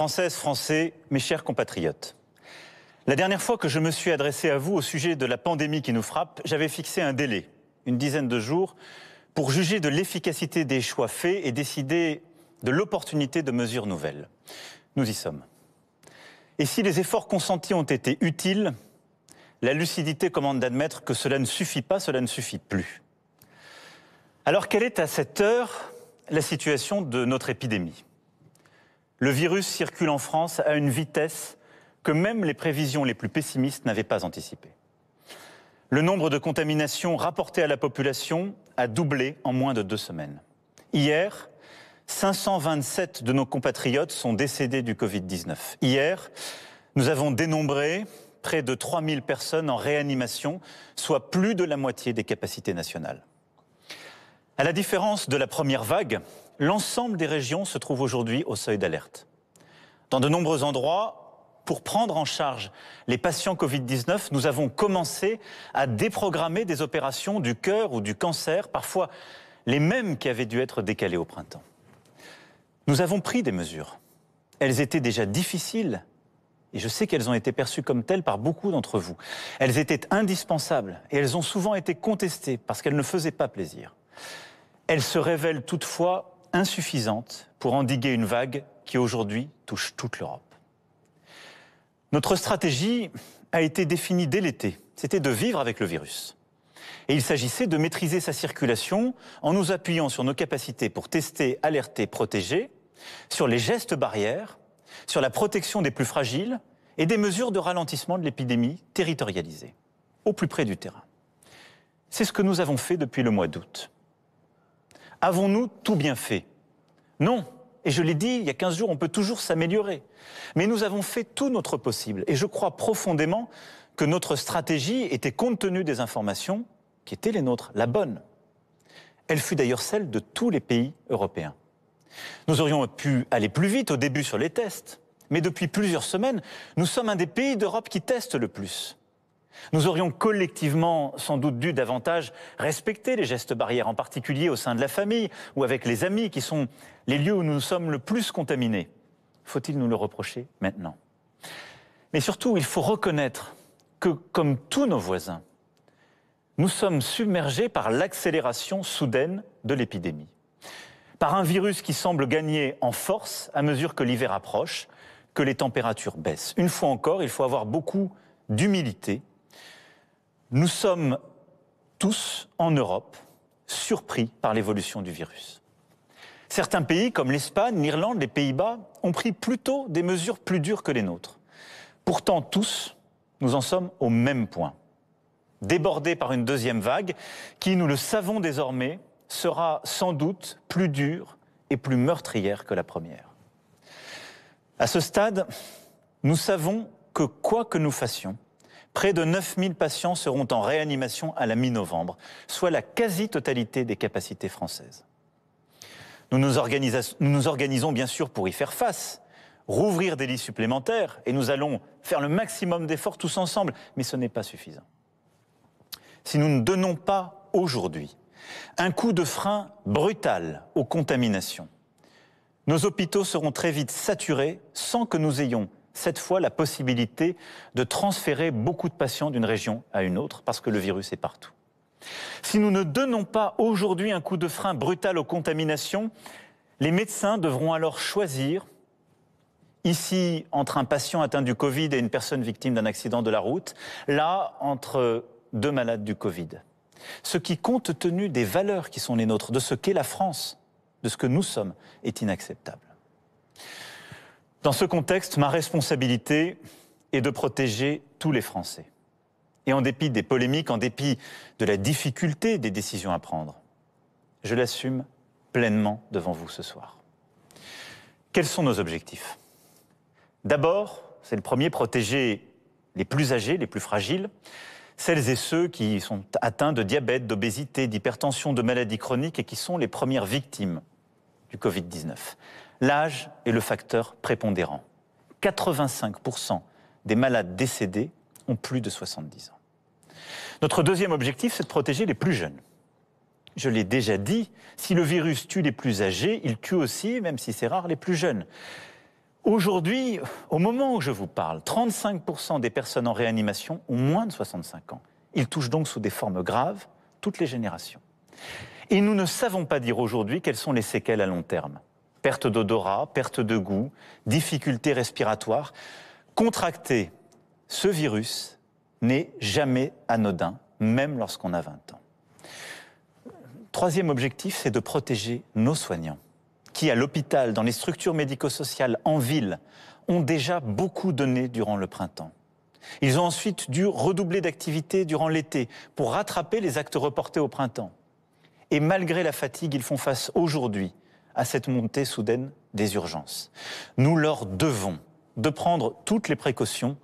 Françaises, Français, mes chers compatriotes. La dernière fois que je me suis adressé à vous au sujet de la pandémie qui nous frappe, j'avais fixé un délai, une dizaine de jours, pour juger de l'efficacité des choix faits et décider de l'opportunité de mesures nouvelles. Nous y sommes. Et si les efforts consentis ont été utiles, la lucidité commande d'admettre que cela ne suffit pas, cela ne suffit plus. Alors quelle est à cette heure la situation de notre épidémie ? Le virus circule en France à une vitesse que même les prévisions les plus pessimistes n'avaient pas anticipées. Le nombre de contaminations rapportées à la population a doublé en moins de 2 semaines. Hier, 527 de nos compatriotes sont décédés du Covid-19. Hier, nous avons dénombré près de 3000 personnes en réanimation, soit plus de la moitié des capacités nationales. À la différence de la première vague, l'ensemble des régions se trouve aujourd'hui au seuil d'alerte. Dans de nombreux endroits, pour prendre en charge les patients Covid-19, nous avons commencé à déprogrammer des opérations du cœur ou du cancer, parfois les mêmes qui avaient dû être décalées au printemps. Nous avons pris des mesures. Elles étaient déjà difficiles, et je sais qu'elles ont été perçues comme telles par beaucoup d'entre vous. Elles étaient indispensables, et elles ont souvent été contestées parce qu'elles ne faisaient pas plaisir. Elles se révèlent toutefois insuffisantes pour endiguer une vague qui aujourd'hui touche toute l'Europe. Notre stratégie a été définie dès l'été. C'était de vivre avec le virus. Et il s'agissait de maîtriser sa circulation en nous appuyant sur nos capacités pour tester, alerter, protéger, sur les gestes barrières, sur la protection des plus fragiles et des mesures de ralentissement de l'épidémie territorialisées, au plus près du terrain. C'est ce que nous avons fait depuis le mois d'août. Avons-nous tout bien fait ? Non. Et je l'ai dit, il y a 15 jours, on peut toujours s'améliorer. Mais nous avons fait tout notre possible. Et je crois profondément que notre stratégie était, compte tenu des informations qui étaient les nôtres, la bonne. Elle fut d'ailleurs celle de tous les pays européens. Nous aurions pu aller plus vite au début sur les tests. Mais depuis plusieurs semaines, nous sommes un des pays d'Europe qui testent le plus. Nous aurions collectivement sans doute dû davantage respecter les gestes barrières, en particulier au sein de la famille ou avec les amis, qui sont les lieux où nous sommes le plus contaminés. Faut-il nous le reprocher maintenant ? Mais surtout, il faut reconnaître que, comme tous nos voisins, nous sommes submergés par l'accélération soudaine de l'épidémie. Par un virus qui semble gagner en force à mesure que l'hiver approche, que les températures baissent. Une fois encore, il faut avoir beaucoup d'humilité. Nous sommes tous, en Europe, surpris par l'évolution du virus. Certains pays, comme l'Espagne, l'Irlande, les Pays-Bas, ont pris plutôt des mesures plus dures que les nôtres. Pourtant, tous, nous en sommes au même point. Débordés par une deuxième vague qui, nous le savons désormais, sera sans doute plus dure et plus meurtrière que la première. À ce stade, nous savons que quoi que nous fassions, près de 9000 patients seront en réanimation à la mi-novembre, soit la quasi-totalité des capacités françaises. Nous nous organisons bien sûr pour y faire face, rouvrir des lits supplémentaires, et nous allons faire le maximum d'efforts tous ensemble, mais ce n'est pas suffisant. Si nous ne donnons pas aujourd'hui un coup de frein brutal aux contaminations, nos hôpitaux seront très vite saturés sans que nous ayons cette fois la possibilité de transférer beaucoup de patients d'une région à une autre parce que le virus est partout. Si nous ne donnons pas aujourd'hui un coup de frein brutal aux contaminations, les médecins devront alors choisir, ici entre un patient atteint du Covid et une personne victime d'un accident de la route, là entre 2 malades du Covid. Ce qui, compte tenu des valeurs qui sont les nôtres, de ce qu'est la France, de ce que nous sommes, est inacceptable. Dans ce contexte, ma responsabilité est de protéger tous les Français. Et en dépit des polémiques, en dépit de la difficulté des décisions à prendre, je l'assume pleinement devant vous ce soir. Quels sont nos objectifs ? D'abord, c'est le premier, protéger les plus âgés, les plus fragiles, celles et ceux qui sont atteints de diabète, d'obésité, d'hypertension, de maladies chroniques et qui sont les premières victimes du Covid-19. L'âge est le facteur prépondérant. 85% des malades décédés ont plus de 70 ans. Notre deuxième objectif, c'est de protéger les plus jeunes. Je l'ai déjà dit, si le virus tue les plus âgés, il tue aussi, même si c'est rare, les plus jeunes. Aujourd'hui, au moment où je vous parle, 35% des personnes en réanimation ont moins de 65 ans. Ils touchent donc sous des formes graves toutes les générations. Et nous ne savons pas dire aujourd'hui quelles sont les séquelles à long terme. Perte d'odorat, perte de goût, difficultés respiratoires. Contracter ce virus n'est jamais anodin, même lorsqu'on a 20 ans. Troisième objectif, c'est de protéger nos soignants, qui à l'hôpital, dans les structures médico-sociales, en ville, ont déjà beaucoup donné durant le printemps. Ils ont ensuite dû redoubler d'activité durant l'été pour rattraper les actes reportés au printemps. Et malgré la fatigue, ils font face aujourd'hui à cette montée soudaine des urgences. Nous leur devons de prendre toutes les précautions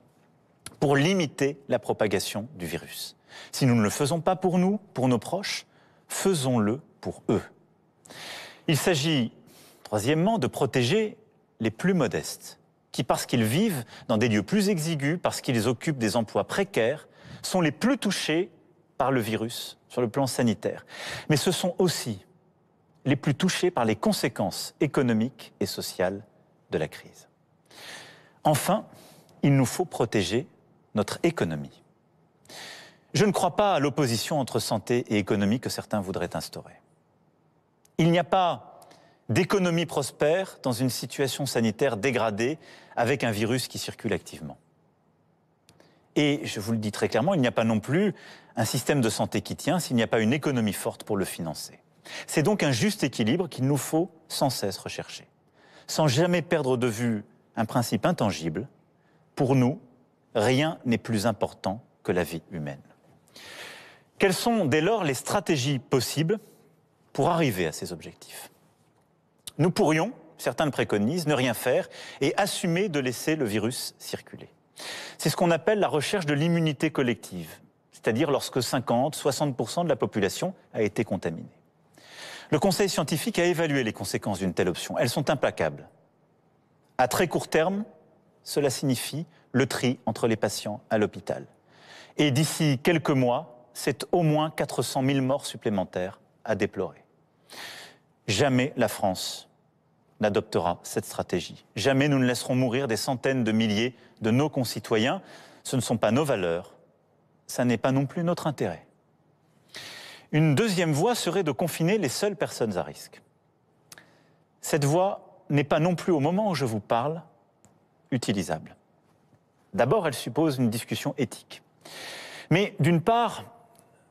pour limiter la propagation du virus. Si nous ne le faisons pas pour nous, pour nos proches, faisons-le pour eux. Il s'agit, troisièmement, de protéger les plus modestes, qui, parce qu'ils vivent dans des lieux plus exigus, parce qu'ils occupent des emplois précaires, sont les plus touchés par le virus sur le plan sanitaire. Mais ce sont aussi les plus touchés par les conséquences économiques et sociales de la crise. Enfin, il nous faut protéger notre économie. Je ne crois pas à l'opposition entre santé et économie que certains voudraient instaurer. Il n'y a pas d'économie prospère dans une situation sanitaire dégradée avec un virus qui circule activement. Et je vous le dis très clairement, il n'y a pas non plus un système de santé qui tient s'il n'y a pas une économie forte pour le financer. C'est donc un juste équilibre qu'il nous faut sans cesse rechercher, sans jamais perdre de vue un principe intangible. Pour nous, rien n'est plus important que la vie humaine. Quelles sont dès lors les stratégies possibles pour arriver à ces objectifs? Nous pourrions, certains le préconisent, ne rien faire et assumer de laisser le virus circuler. C'est ce qu'on appelle la recherche de l'immunité collective, c'est-à-dire lorsque 50-60% de la population a été contaminée. Le Conseil scientifique a évalué les conséquences d'une telle option. Elles sont implacables. À très court terme, cela signifie le tri entre les patients à l'hôpital. Et d'ici quelques mois, c'est au moins 400 000 morts supplémentaires à déplorer. Jamais la France n'adoptera cette stratégie. Jamais nous ne laisserons mourir des centaines de milliers de nos concitoyens. Ce ne sont pas nos valeurs, ça n'est pas non plus notre intérêt. Une deuxième voie serait de confiner les seules personnes à risque. Cette voie n'est pas non plus, au moment où je vous parle, utilisable. D'abord, elle suppose une discussion éthique. Mais d'une part,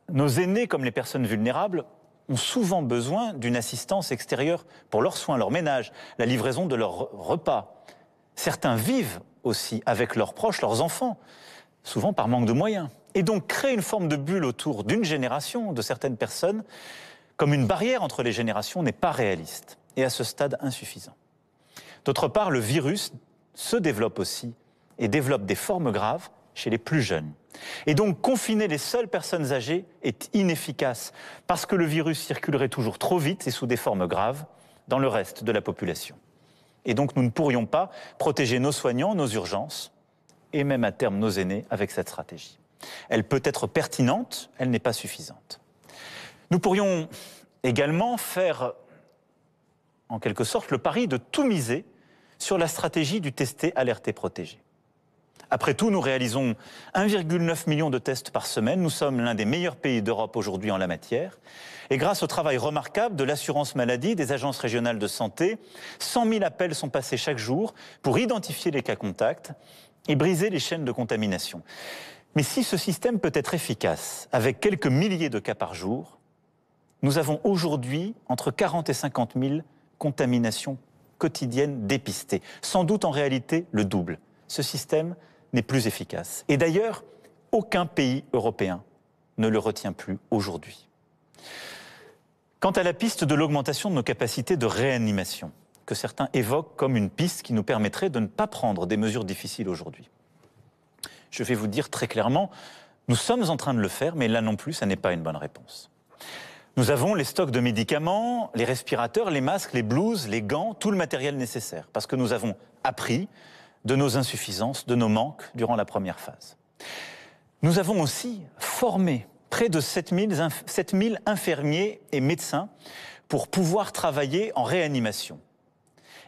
nos aînés, comme les personnes vulnérables, ont souvent besoin d'une assistance extérieure pour leurs soins, leur ménage, la livraison de leurs repas. Certains vivent aussi avec leurs proches, leurs enfants, souvent par manque de moyens. Et donc créer une forme de bulle autour d'une génération, de certaines personnes, comme une barrière entre les générations, n'est pas réaliste et à ce stade insuffisant. D'autre part, le virus se développe aussi et développe des formes graves chez les plus jeunes. Et donc confiner les seules personnes âgées est inefficace parce que le virus circulerait toujours trop vite et sous des formes graves dans le reste de la population. Et donc nous ne pourrions pas protéger nos soignants, nos urgences et même à terme nos aînés avec cette stratégie. Elle peut être pertinente, elle n'est pas suffisante. Nous pourrions également faire en quelque sorte le pari de tout miser sur la stratégie du tester, alerter, protéger. Après tout, nous réalisons 1,9 million de tests par semaine. Nous sommes l'un des meilleurs pays d'Europe aujourd'hui en la matière. Et grâce au travail remarquable de l'assurance maladie, des agences régionales de santé, 100 000 appels sont passés chaque jour pour identifier les cas contacts et briser les chaînes de contamination. Mais si ce système peut être efficace avec quelques milliers de cas par jour, nous avons aujourd'hui entre 40 et 50 000 contaminations quotidiennes dépistées. Sans doute en réalité le double. Ce système n'est plus efficace. Et d'ailleurs, aucun pays européen ne le retient plus aujourd'hui. Quant à la piste de l'augmentation de nos capacités de réanimation, que certains évoquent comme une piste qui nous permettrait de ne pas prendre des mesures difficiles aujourd'hui, je vais vous dire très clairement, nous sommes en train de le faire, mais là non plus, ça n'est pas une bonne réponse. Nous avons les stocks de médicaments, les respirateurs, les masques, les blouses, les gants, tout le matériel nécessaire, parce que nous avons appris de nos insuffisances, de nos manques durant la première phase. Nous avons aussi formé près de 7000 infirmiers et médecins pour pouvoir travailler en réanimation.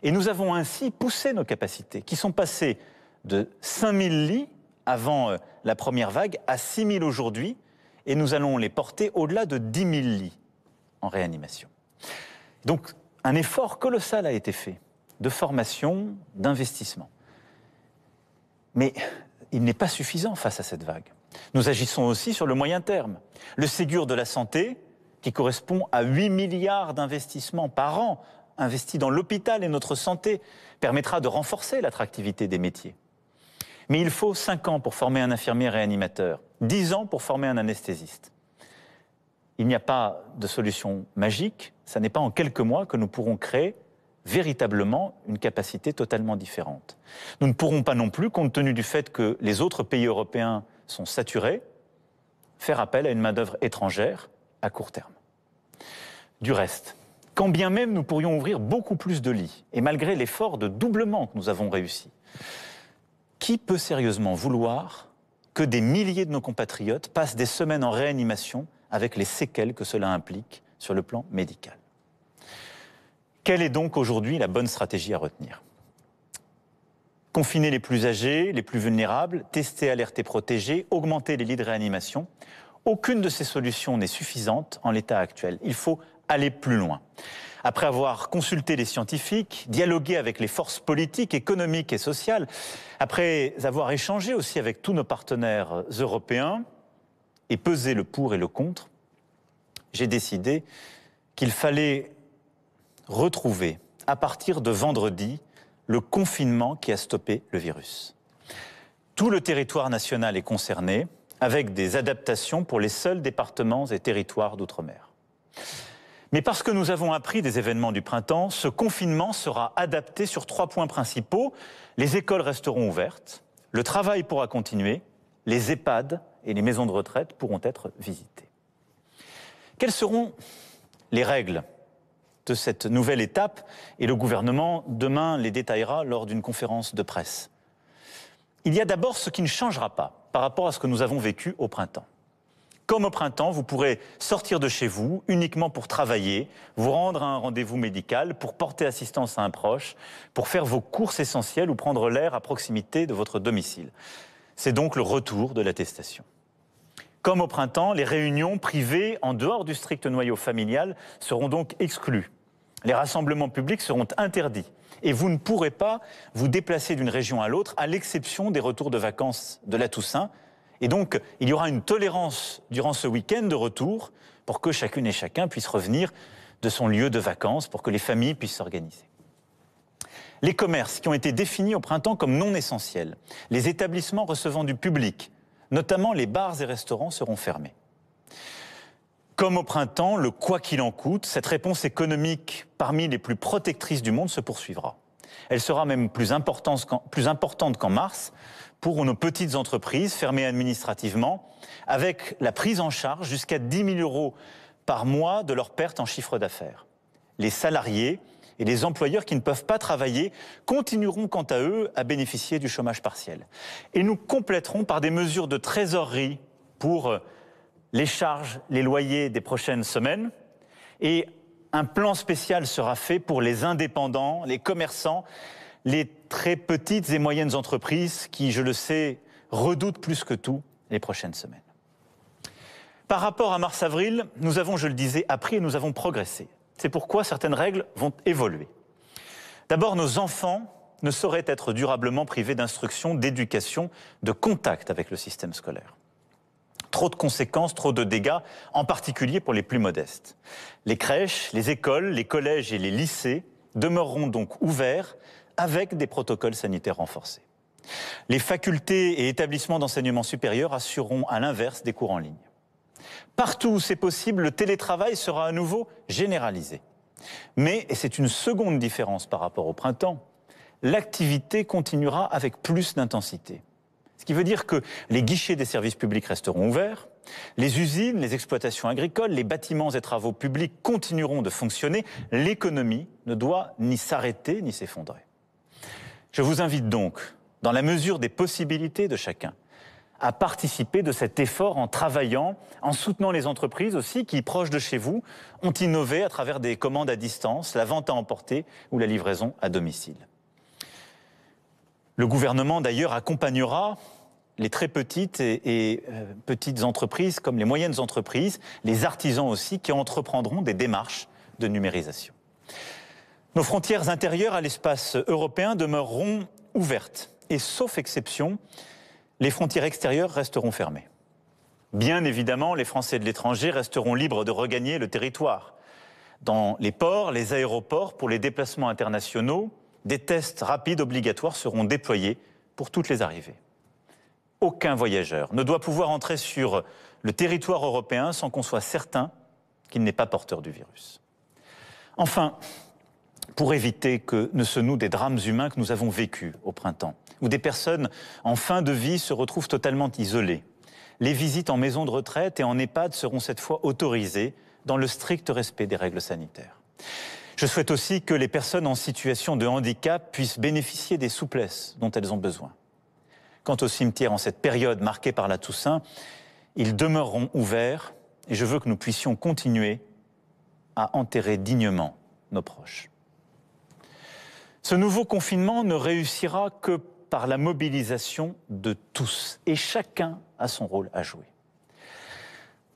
Et nous avons ainsi poussé nos capacités, qui sont passées de 5000 lits avant la première vague à 6000 aujourd'hui, et nous allons les porter au-delà de 10 000 lits en réanimation. Donc, un effort colossal a été fait de formation, d'investissement. Mais il n'est pas suffisant face à cette vague. Nous agissons aussi sur le moyen terme. Le Ségur de la santé, qui correspond à 8 milliards d'investissements par an investis dans l'hôpital et notre santé, permettra de renforcer l'attractivité des métiers. Mais il faut 5 ans pour former un infirmier réanimateur, 10 ans pour former un anesthésiste. Il n'y a pas de solution magique, ce n'est pas en quelques mois que nous pourrons créer véritablement une capacité totalement différente. Nous ne pourrons pas non plus, compte tenu du fait que les autres pays européens sont saturés, faire appel à une main-d'œuvre étrangère à court terme. Du reste, quand bien même nous pourrions ouvrir beaucoup plus de lits, et malgré l'effort de doublement que nous avons réussi, qui peut sérieusement vouloir que des milliers de nos compatriotes passent des semaines en réanimation avec les séquelles que cela implique sur le plan médical? Quelle est donc aujourd'hui la bonne stratégie à retenir? Confiner les plus âgés, les plus vulnérables, tester, alerter, protéger, augmenter les lits de réanimation. Aucune de ces solutions n'est suffisante en l'état actuel. Il faut aller plus loin. Après avoir consulté les scientifiques, dialogué avec les forces politiques, économiques et sociales, après avoir échangé aussi avec tous nos partenaires européens et pesé le pour et le contre, j'ai décidé qu'il fallait retrouver, à partir de vendredi, le confinement qui a stoppé le virus. Tout le territoire national est concerné, avec des adaptations pour les seuls départements et territoires d'outre-mer. Mais parce que nous avons appris des événements du printemps, ce confinement sera adapté sur 3 points principaux. Les écoles resteront ouvertes, le travail pourra continuer, les EHPAD et les maisons de retraite pourront être visitées. Quelles seront les règles de cette nouvelle étape? Et le gouvernement, demain, les détaillera lors d'une conférence de presse. Il y a d'abord ce qui ne changera pas par rapport à ce que nous avons vécu au printemps. Comme au printemps, vous pourrez sortir de chez vous uniquement pour travailler, vous rendre à un rendez-vous médical, pour porter assistance à un proche, pour faire vos courses essentielles ou prendre l'air à proximité de votre domicile. C'est donc le retour de l'attestation. Comme au printemps, les réunions privées en dehors du strict noyau familial seront donc exclues. Les rassemblements publics seront interdits et vous ne pourrez pas vous déplacer d'une région à l'autre, à l'exception des retours de vacances de la Toussaint. Et donc, il y aura une tolérance durant ce week-end de retour pour que chacune et chacun puisse revenir de son lieu de vacances, pour que les familles puissent s'organiser. Les commerces qui ont été définis au printemps comme non essentiels, les établissements recevant du public, notamment les bars et restaurants, seront fermés. Comme au printemps, le quoi qu'il en coûte, cette réponse économique parmi les plus protectrices du monde se poursuivra. Elle sera même plus importante qu'en mars pour nos petites entreprises fermées administrativement, avec la prise en charge jusqu'à 10 000 € par mois de leurs pertes en chiffre d'affaires. Les salariés et les employeurs qui ne peuvent pas travailler continueront quant à eux à bénéficier du chômage partiel. Et nous compléterons par des mesures de trésorerie pour les charges, les loyers des prochaines semaines. Et un plan spécial sera fait pour les indépendants, les commerçants, les très petites et moyennes entreprises qui, je le sais, redoutent plus que tout les prochaines semaines. Par rapport à mars-avril, nous avons, je le disais, appris et nous avons progressé. C'est pourquoi certaines règles vont évoluer. D'abord, nos enfants ne sauraient être durablement privés d'instruction, d'éducation, de contact avec le système scolaire. Trop de conséquences, trop de dégâts, en particulier pour les plus modestes. Les crèches, les écoles, les collèges et les lycées demeureront donc ouverts avec des protocoles sanitaires renforcés. Les facultés et établissements d'enseignement supérieur assureront à l'inverse des cours en ligne. Partout où c'est possible, le télétravail sera à nouveau généralisé. Mais, et c'est une seconde différence par rapport au printemps, l'activité continuera avec plus d'intensité. Ce qui veut dire que les guichets des services publics resteront ouverts, les usines, les exploitations agricoles, les bâtiments et travaux publics continueront de fonctionner. L'économie ne doit ni s'arrêter ni s'effondrer. Je vous invite donc, dans la mesure des possibilités de chacun, à participer de cet effort en travaillant, en soutenant les entreprises aussi qui, proches de chez vous, ont innové à travers des commandes à distance, la vente à emporter ou la livraison à domicile. Le gouvernement, d'ailleurs, accompagnera les très petites et petites entreprises comme les moyennes entreprises, les artisans aussi, qui entreprendront des démarches de numérisation. Nos frontières intérieures à l'espace européen demeureront ouvertes et, sauf exception, les frontières extérieures resteront fermées. Bien évidemment, les Français de l'étranger resteront libres de regagner le territoire. Dans les ports, les aéroports, pour les déplacements internationaux, des tests rapides obligatoires seront déployés pour toutes les arrivées. Aucun voyageur ne doit pouvoir entrer sur le territoire européen sans qu'on soit certain qu'il n'est pas porteur du virus. Enfin, pour éviter que ne se nouent des drames humains que nous avons vécus au printemps, où des personnes en fin de vie se retrouvent totalement isolées, les visites en maison de retraite et en EHPAD seront cette fois autorisées dans le strict respect des règles sanitaires. Je souhaite aussi que les personnes en situation de handicap puissent bénéficier des souplesses dont elles ont besoin. Quant aux cimetières en cette période marquée par la Toussaint, ils demeureront ouverts et je veux que nous puissions continuer à enterrer dignement nos proches. Ce nouveau confinement ne réussira que par la mobilisation de tous et chacun a son rôle à jouer.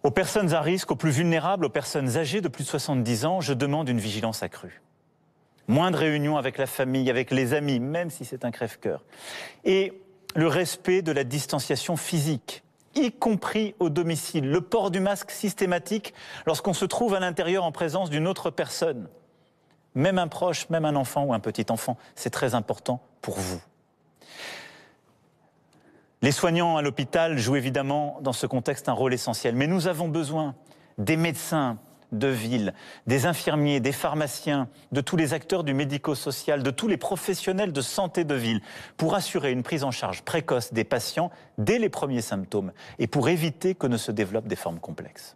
Aux personnes à risque, aux plus vulnérables, aux personnes âgées de plus de 70 ans, je demande une vigilance accrue. Moins de réunions avec la famille, avec les amis, même si c'est un crève-cœur. Et le respect de la distanciation physique, y compris au domicile. Le port du masque systématique lorsqu'on se trouve à l'intérieur en présence d'une autre personne. Même un proche, même un enfant ou un petit enfant, c'est très important pour vous. Les soignants à l'hôpital jouent évidemment dans ce contexte un rôle essentiel. Mais nous avons besoin des médecins de ville, des infirmiers, des pharmaciens, de tous les acteurs du médico-social, de tous les professionnels de santé de ville pour assurer une prise en charge précoce des patients dès les premiers symptômes et pour éviter que ne se développent des formes complexes.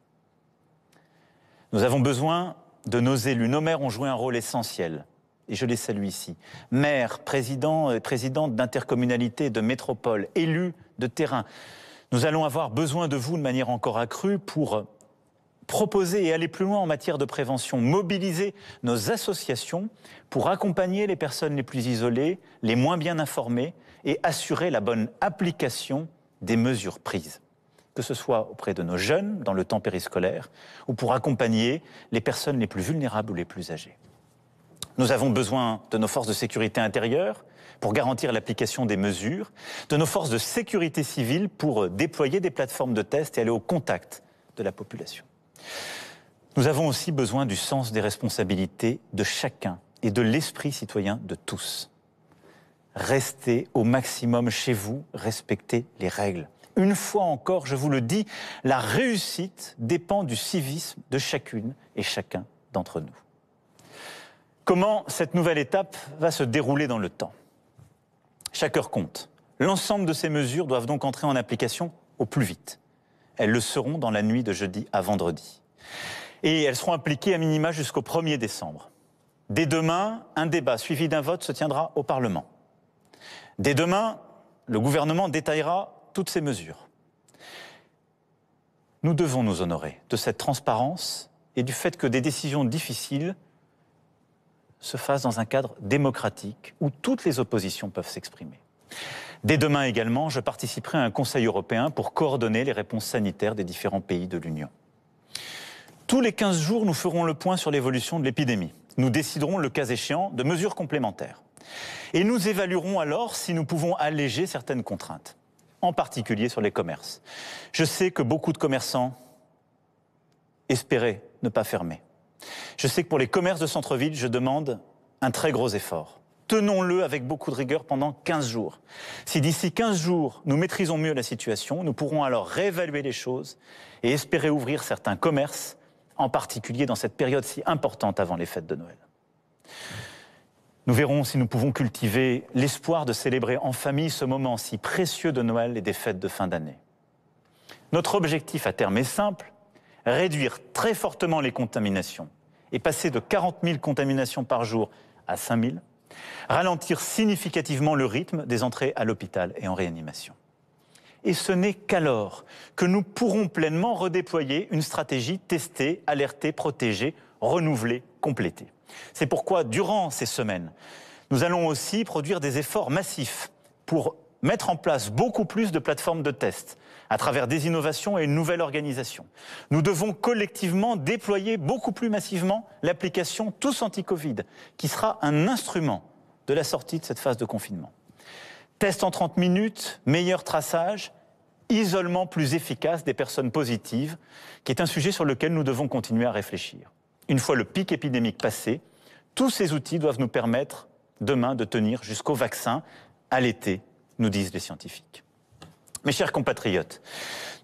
Nous avons besoin de nos élus. Nos maires ont joué un rôle essentiel et je les salue ici. Maires, présidents et présidentes d'intercommunalités, de métropoles, élus de terrain. Nous allons avoir besoin de vous de manière encore accrue pour proposer et aller plus loin en matière de prévention, mobiliser nos associations pour accompagner les personnes les plus isolées, les moins bien informées et assurer la bonne application des mesures prises, que ce soit auprès de nos jeunes dans le temps périscolaire ou pour accompagner les personnes les plus vulnérables ou les plus âgées. Nous avons besoin de nos forces de sécurité intérieure pour garantir l'application des mesures, de nos forces de sécurité civile pour déployer des plateformes de tests et aller au contact de la population. Nous avons aussi besoin du sens des responsabilités de chacun et de l'esprit citoyen de tous. Restez au maximum chez vous, respectez les règles. Une fois encore, je vous le dis, la réussite dépend du civisme de chacune et chacun d'entre nous. Comment cette nouvelle étape va se dérouler dans le temps? Chaque heure compte. L'ensemble de ces mesures doivent donc entrer en application au plus vite. Elles le seront dans la nuit de jeudi à vendredi. Et elles seront appliquées à minima jusqu'au 1er décembre. Dès demain, un débat suivi d'un vote se tiendra au Parlement. Dès demain, le gouvernement détaillera toutes ces mesures. Nous devons nous honorer de cette transparence et du fait que des décisions difficiles se fassent dans un cadre démocratique où toutes les oppositions peuvent s'exprimer. Dès demain également, je participerai à un Conseil européen pour coordonner les réponses sanitaires des différents pays de l'Union. Tous les 15 jours, nous ferons le point sur l'évolution de l'épidémie. Nous déciderons, le cas échéant, de mesures complémentaires. Et nous évaluerons alors si nous pouvons alléger certaines contraintes, en particulier sur les commerces. Je sais que beaucoup de commerçants espéraient ne pas fermer. Je sais que pour les commerces de centre-ville, je demande un très gros effort. Tenons-le avec beaucoup de rigueur pendant 15 jours. Si d'ici 15 jours, nous maîtrisons mieux la situation, nous pourrons alors réévaluer les choses et espérer ouvrir certains commerces, en particulier dans cette période si importante avant les fêtes de Noël. Nous verrons si nous pouvons cultiver l'espoir de célébrer en famille ce moment si précieux de Noël et des fêtes de fin d'année. Notre objectif à terme est simple, réduire très fortement les contaminations et passer de 40 000 contaminations par jour à 5 000, ralentir significativement le rythme des entrées à l'hôpital et en réanimation. Et ce n'est qu'alors que nous pourrons pleinement redéployer une stratégie testée, alertée, protégée, renouvelée, complétée. C'est pourquoi, durant ces semaines, nous allons aussi produire des efforts massifs pour mettre en place beaucoup plus de plateformes de tests à travers des innovations et une nouvelle organisation. Nous devons collectivement déployer beaucoup plus massivement l'application Tous Anti-Covid, qui sera un instrument de la sortie de cette phase de confinement. Tests en 30 minutes, meilleur traçage, isolement plus efficace des personnes positives, qui est un sujet sur lequel nous devons continuer à réfléchir. Une fois le pic épidémique passé, tous ces outils doivent nous permettre demain de tenir jusqu'au vaccin, à l'été, nous disent les scientifiques. Mes chers compatriotes,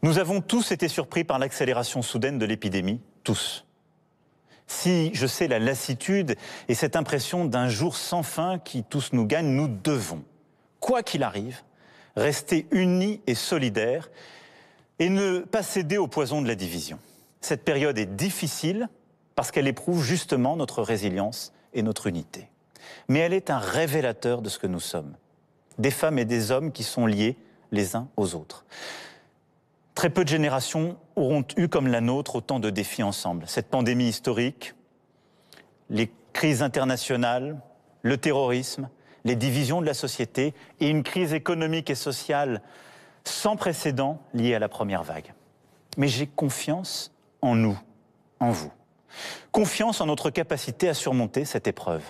nous avons tous été surpris par l'accélération soudaine de l'épidémie, tous. Si je sais la lassitude et cette impression d'un jour sans fin qui tous nous gagne, nous devons, quoi qu'il arrive, rester unis et solidaires et ne pas céder au poison de la division. Cette période est difficile parce qu'elle éprouve justement notre résilience et notre unité. Mais elle est un révélateur de ce que nous sommes. Des femmes et des hommes qui sont liés les uns aux autres. Très peu de générations auront eu comme la nôtre autant de défis ensemble. Cette pandémie historique, les crises internationales, le terrorisme, les divisions de la société et une crise économique et sociale sans précédent liée à la première vague. Mais j'ai confiance en nous, en vous. Confiance en notre capacité à surmonter cette épreuve.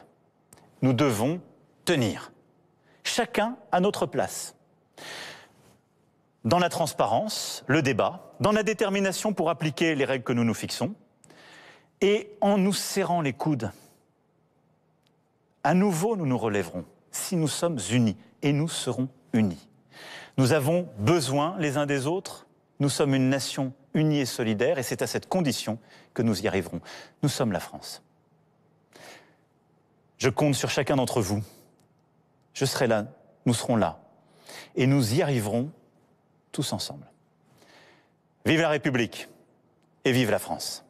Nous devons tenir, chacun à notre place. Dans la transparence, le débat, dans la détermination pour appliquer les règles que nous nous fixons, et en nous serrant les coudes. À nouveau, nous nous relèverons si nous sommes unis, et nous serons unis. Nous avons besoin les uns des autres, nous sommes une nation unie et solidaire, et c'est à cette condition que nous y arriverons. Nous sommes la France. Je compte sur chacun d'entre vous. Je serai là, nous serons là, et nous y arriverons tous ensemble. Vive la République et vive la France.